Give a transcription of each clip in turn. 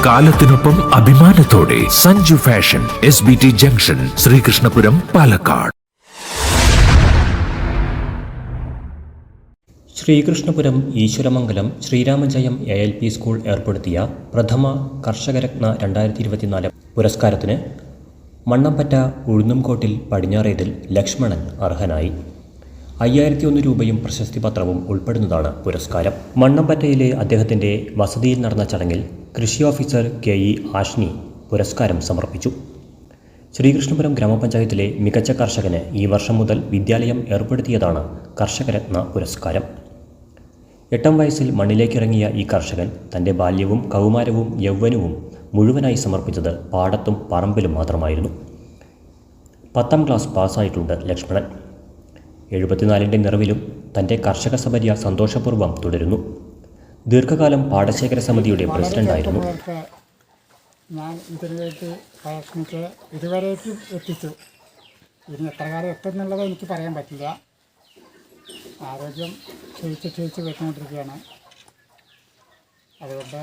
കാലത്തിനൊപ്പം അഭിമാനത്തോടെ Sanju fashion SBT junction, Sreekrishnapuram, Palakkad. Sreekrishnapuram Eswaramangalam Sreeramajayam ALP school ഏർപ്പെടുത്തിയ പ്രഥമ കർഷകരത്ന 2024 പുരസ്കാരത്തിന് മണ്ണമ്പറ്റ ഉഴുന്നുംകോട്ടിൽ പടിഞ്ഞാറേതിൽ ലക്ഷ്മണൻ അർഹനായി. 5001 രൂപയും പ്രശസ്തി പത്രവും ഉൾപ്പെടുന്നതാണ് പുരസ്കാരം. മണ്ണമ്പറ്റയിലെ അദ്ദേഹത്തിൻ്റെ വസതിയിൽ നടന്ന ചടങ്ങിൽ കൃഷി ഓഫീസർ KE ആഷ്നി പുരസ്കാരം സമർപ്പിച്ചു. ശ്രീകൃഷ്ണപുരം ഗ്രാമപഞ്ചായത്തിലെ മികച്ച കർഷകന് ഈ വർഷം മുതൽ വിദ്യാലയം ഏർപ്പെടുത്തിയതാണ് കർഷകരത്ന പുരസ്കാരം. 8ാം വയസ്സിൽ മണ്ണിലേക്കിറങ്ങിയ ഈ കർഷകൻ തൻ്റെ ബാല്യവും കൗമാരവും യൗവനവും മുഴുവനായി സമർപ്പിച്ചത് പാടത്തും പറമ്പിലും മാത്രമായിരുന്നു. 10ാം ക്ലാസ് പാസ്സായിട്ടുണ്ട് ലക്ഷ്മണൻ. 74ൻ്റെ നിറവിലും തൻ്റെ കർഷക സബര്യ സന്തോഷപൂർവ്വം തുടരുന്നു. ദീർഘകാലം പാടശേഖര സമിതിയുടെ പ്രസിഡന്റായിരുന്നു. ഞാൻ ഇതിലേക്ക് പ്രയത്നിച്ച് ഇതുവരേക്കും എത്തിച്ചു. ഇനി എത്ര കാലം എത്തുന്നുള്ളത് എനിക്ക് പറയാൻ പറ്റില്ല. ആരോഗ്യം ക്ഷയിച്ച് വെച്ചുകൊണ്ടിരിക്കുകയാണ്. അതുകൊണ്ട്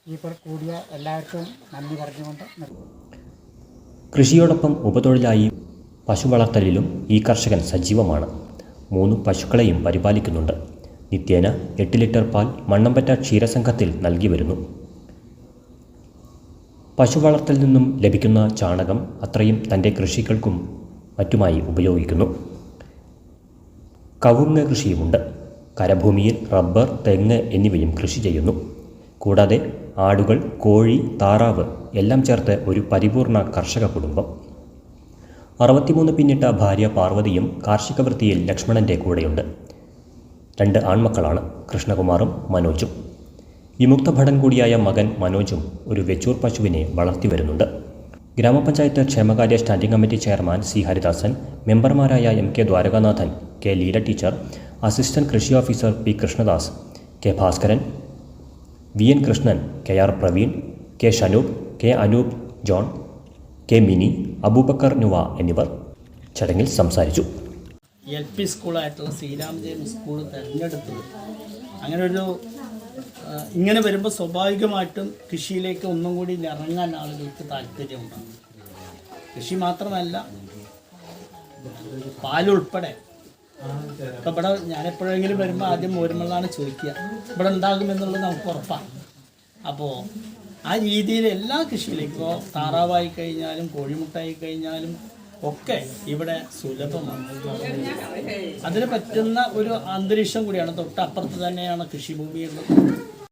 ഈ കൂടിയ എല്ലാവർക്കും നന്ദി പറഞ്ഞുകൊണ്ട് കൃഷിയോടൊപ്പം ഉപതൊഴിലായി പശു വളർത്തലിലും ഈ കർഷകൻ സജീവമാണ്. 3 പശുക്കളെയും പരിപാലിക്കുന്നുണ്ട്. നിത്യേന 8 ലിറ്റർ പാൽ മണ്ണമ്പറ്റ ക്ഷീരസംഘത്തിൽ നൽകി വരുന്നു. പശു വളർത്തലിൽ നിന്നും ലഭിക്കുന്ന ചാണകം അത്രയും തൻ്റെ കൃഷികൾക്കും മറ്റുമായി ഉപയോഗിക്കുന്നു. കവുങ്ങ് കൃഷിയുമുണ്ട്. കരഭൂമിയിൽ റബ്ബർ, തെങ്ങ് എന്നിവയും കൃഷി ചെയ്യുന്നു. കൂടാതെ ആടുകൾ, കോഴി, താറാവ് എല്ലാം ചേർത്ത് ഒരു പരിപൂർണ കർഷക കുടുംബം. 63 പിന്നിട്ട ഭാര്യ പാർവതിയും കാർഷിക വൃത്തിയിൽ ലക്ഷ്മണൻ്റെ കൂടെയുണ്ട്. 2 ആൺമക്കളാണ്, കൃഷ്ണകുമാറും മനോജും. വിമുക്ത ഭടൻ കൂടിയായ മകൻ മനോജും ഒരു വെച്ചൂർ പശുവിനെ വളർത്തി വരുന്നുണ്ട്. ഗ്രാമപഞ്ചായത്ത് ക്ഷേമകാര്യ standing committee chairman C Haridasan, മെമ്പർമാരായ MK Dwarakanathan, K Leela teacher, assistant കൃഷി officer P Krishnadas, K Bhaskaran, VN Krishnan, KR Praveen, K Shanoop, K Anoop John, K Mini, Abubakar നുവ എന്നിവർ ചടങ്ങിൽ സംസാരിച്ചു. LP സ്കൂളായിട്ടുള്ള ശ്രീരാമജയം സ്കൂൾ തിരഞ്ഞെടുത്തത് അങ്ങനെ ഇങ്ങനെ വരുമ്പോൾ സ്വാഭാവികമായിട്ടും കൃഷിയിലേക്ക് ഒന്നും കൂടി ഇറങ്ങാൻ ആളുകൾക്ക് താല്പര്യമുണ്ടാകും. കൃഷി മാത്രമല്ല, പാലുൾപ്പെടെ. ഇപ്പം ഇവിടെ ഞാനെപ്പോഴെങ്കിലും വരുമ്പോൾ ആദ്യം മോരുമെള്ളാണ് ചോദിക്കുക. ഇവിടെ ഉണ്ടാകുമെന്നുള്ളത് നമുക്ക് ഉറപ്പാണ്. അപ്പോൾ ആ രീതിയിൽ എല്ലാ കൃഷിയിലേക്കും, ഇപ്പോൾ താറാവായി കഴിഞ്ഞാലും കോഴിമുട്ടായി കഴിഞ്ഞാലും ഒക്കെ ഇവിടെ സുലഭമാണ്. അതിന് പറ്റുന്ന ഒരു അന്തരീക്ഷം കൂടിയാണ്. തൊട്ടപ്പുറത്ത് തന്നെയാണ് കൃഷിഭൂമിയുള്ളത്.